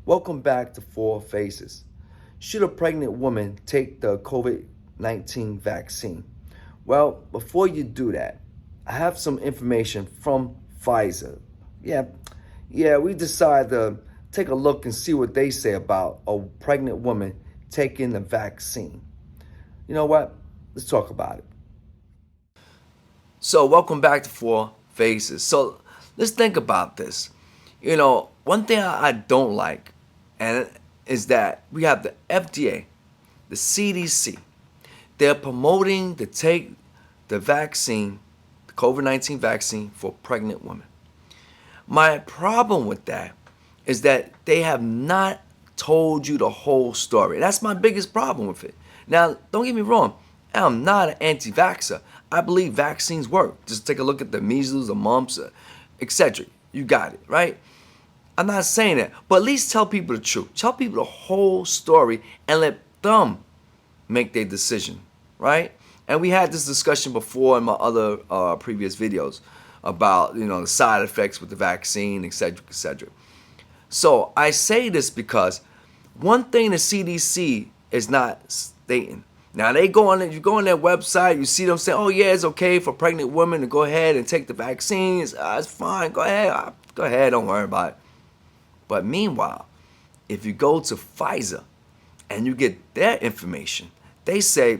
Welcome back to Four Faces. Should a pregnant woman take the COVID-19 vaccine? Well, before you do that, I have some information from Pfizer. We decided to take a look and see what they say about a pregnant woman taking the vaccine. You know what? Let's talk about it. So, welcome back to Four Faces. So, let's think about this. One thing I don't like, and is that we have the FDA, the CDC. They're promoting to take the vaccine, the COVID-19 vaccine for pregnant women. My problem with that is that they have not told you the whole story. That's my biggest problem with it. Now, don't get me wrong. I'm not an anti-vaxxer. I believe vaccines work. Just take a look at the measles, the mumps, etc. You got it, right? I'm not saying that, but at least tell people the truth. Tell people the whole story and let them make their decision, right? And we had this discussion before in my other previous videos about, the side effects with the vaccine, etc., etc. So I say this because one thing the CDC is not stating. Now you go on their website, you see them saying, "Oh yeah, it's okay for pregnant women to go ahead and take the vaccines. It's fine. Go ahead. Don't worry about it." But meanwhile, if you go to Pfizer and you get their information, they say,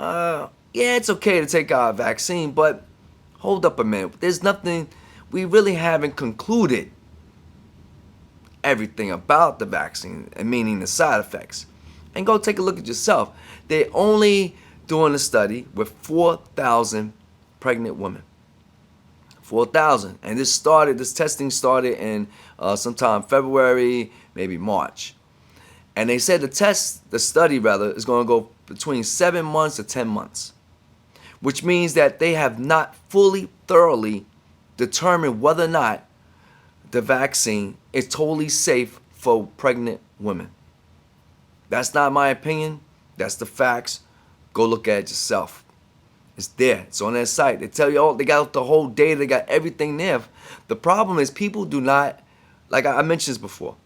"Yeah, it's okay to take our vaccine, but hold up a minute. There's nothing. We really haven't concluded everything about the vaccine, and meaning the side effects." And go take a look at yourself. They're only doing a study with 4,000 pregnant women. 4,000. And this testing started in sometime February, maybe March. And they said the study is going to go between 7 months to 10 months. Which means that they have not fully, thoroughly determined whether or not the vaccine is totally safe for pregnant women. That's not my opinion. That's the facts. Go look at it yourself. It's there. It's on their site. They tell you, they got the whole data. They got everything there. The problem is people do not, like I mentioned this before,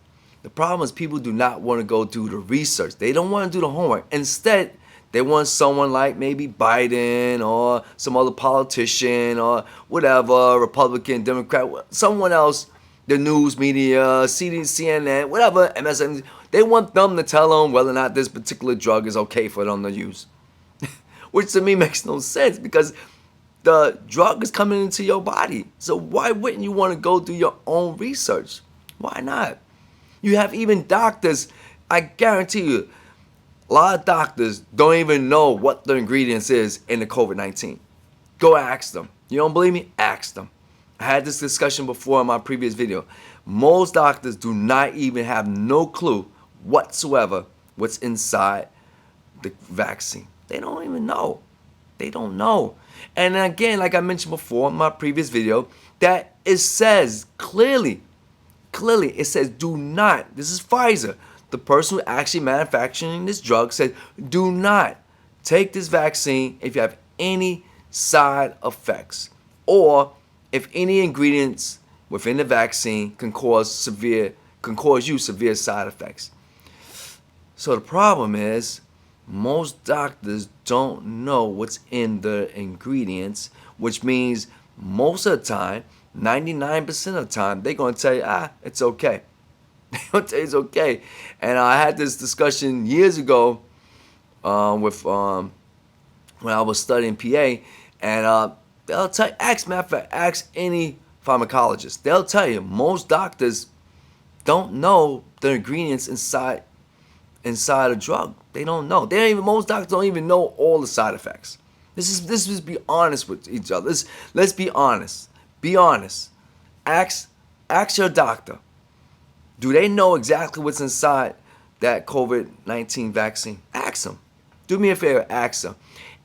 the problem is people do not want to go do the research. They don't want to do the homework. Instead, they want someone like maybe Biden or some other politician or whatever, Republican, Democrat, someone else, the news media, CNN, whatever, MSNBC. They want them to tell them whether or not this particular drug is okay for them to use. Which to me makes no sense because the drug is coming into your body. So why wouldn't you want to go do your own research? Why not? You have even doctors, I guarantee you, a lot of doctors don't even know what the ingredients is in the COVID-19. Go ask them. You don't believe me? Ask them. I had this discussion before in my previous video. Most doctors do not even have no clue whatsoever what's inside the vaccine. They don't even know. They don't know. And again, like I mentioned before in my previous video, that it says clearly, it says do not, this is Pfizer, the person who actually manufacturing this drug said, do not take this vaccine if you have any side effects or if any ingredients within the vaccine can cause you severe side effects. So the problem is most doctors don't know what's in the ingredients, which means most of the time, 99% of the time, they're going to tell you, it's okay. They're going to tell you it's okay. And I had this discussion years ago with when I was studying PA, and they'll tell you, ask any pharmacologist. They'll tell you most doctors don't know the ingredients inside a drug. They don't know. Most doctors don't even know all the side effects. This is be honest with each other. Let's be honest. Be honest. Ask your doctor. Do they know exactly what's inside that COVID-19 vaccine? Ask them. Do me a favor, ask them.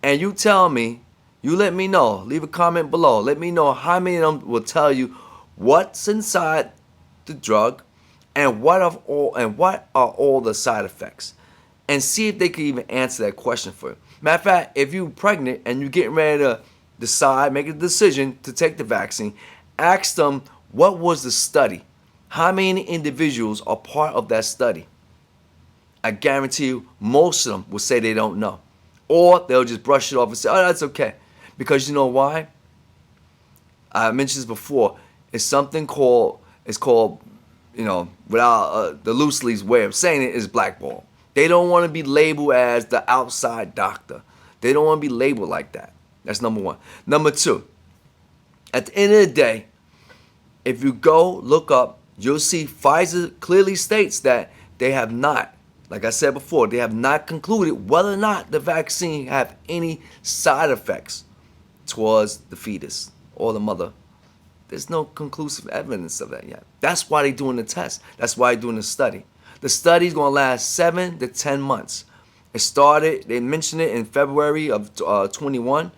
And you tell me, you let me know. Leave a comment below. Let me know how many of them will tell you what's inside the drug and what are all the side effects. And see if they can even answer that question for you. Matter of fact, if you're pregnant and you're getting ready to decide, make a decision to take the vaccine, ask them what was the study How many individuals are part of that study? I guarantee you most of them will say they don't know. Or they'll just brush it off and say, oh, that's okay. Because you know why? I mentioned this before. It's something called, without the loosely way of saying it, is blackball. They don't want to be labeled as the outside doctor. They don't want to be labeled like that. That's number one. Number two, at the end of the day, if you go look up, you'll see Pfizer clearly states that they have not, like I said before, they have not concluded whether or not the vaccine have any side effects towards the fetus or the mother. There's no conclusive evidence of that yet. That's why they're doing the test. That's why they're doing the study. The study's going to last 7 to 10 months. It started, they mentioned it in February of 21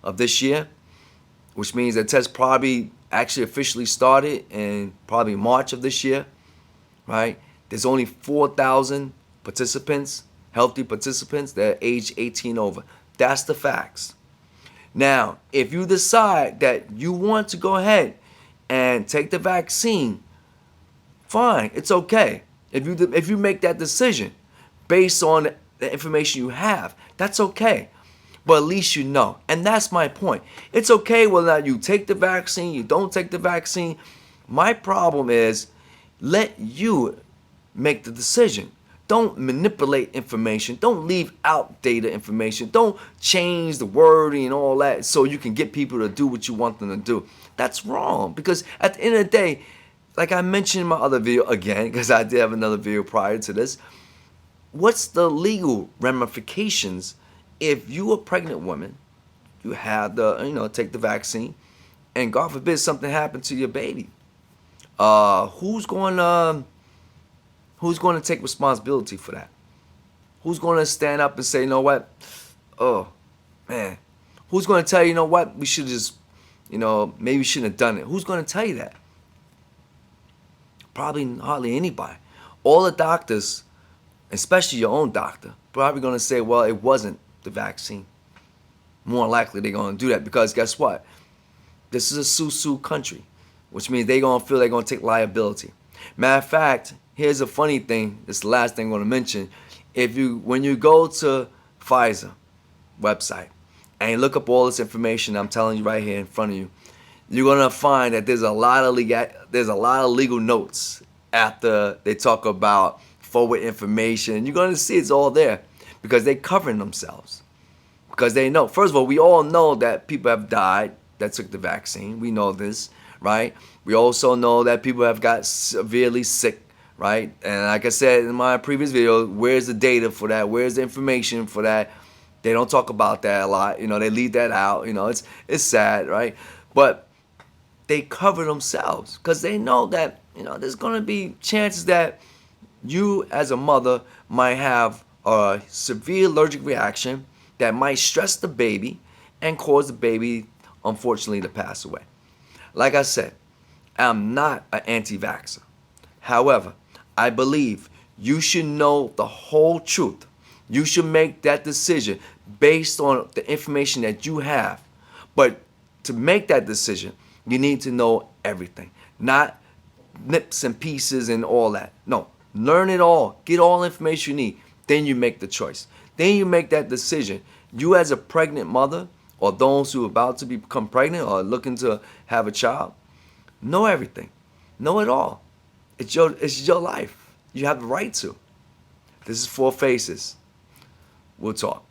of this year, which means the test probably actually officially started in probably March of this year, right? There's only 4,000 participants, healthy participants that are age 18 over. That's the facts. Now, if you decide that you want to go ahead and take the vaccine, fine, it's okay. If you make that decision based on the information you have, that's okay. But at least you know. And that's my point. It's okay whether or not you take the vaccine, you don't take the vaccine. My problem is let you make the decision. Don't manipulate information. Don't leave outdated information. Don't change the wording and all that so you can get people to do what you want them to do. That's wrong, because at the end of the day, like I mentioned in my other video again, because I did have another video prior to this, what's the legal ramifications if you a pregnant woman, you have take the vaccine, and God forbid something happened to your baby? Who's going to take responsibility for that? Who's going to stand up and say, you know what? Oh, man. Who's going to tell you, you know what? We should just, maybe we shouldn't have done it. Who's going to tell you that? Probably hardly anybody. All the doctors, especially your own doctor, probably going to say, well, it wasn't the vaccine. More likely they're going to do that because guess what? This is a sue-sue country, which means they're going to feel they're going to take liability. Matter of fact, here's a funny thing. This is the last thing I'm going to mention. When you go to Pfizer website and you look up all this information I'm telling you right here in front of you, you're going to find that there's a lot of legal notes after they talk about forward information. You're going to see it's all there because they're covering themselves. Because they know. First of all, we all know that people have died that took the vaccine. We know this, right? We also know that people have got severely sick, right? And like I said in my previous video, where's the data for that? Where's the information for that? They don't talk about that a lot. They leave that out. It's sad, right? But they cover themselves because they know that, there's going to be chances that you as a mother might have a severe allergic reaction that might stress the baby and cause the baby, unfortunately, to pass away. Like I said, I'm not an anti-vaxxer. However, I believe you should know the whole truth. You should make that decision based on the information that you have. But to make that decision, you need to know everything, not nips and pieces and all that. No, learn it all. Get all the information you need. Then you make the choice. Then you make that decision. You as a pregnant mother or those who are about to become pregnant or looking to have a child, know everything. Know it all. It's your life. You have the right to. This is Four Faces. We'll talk.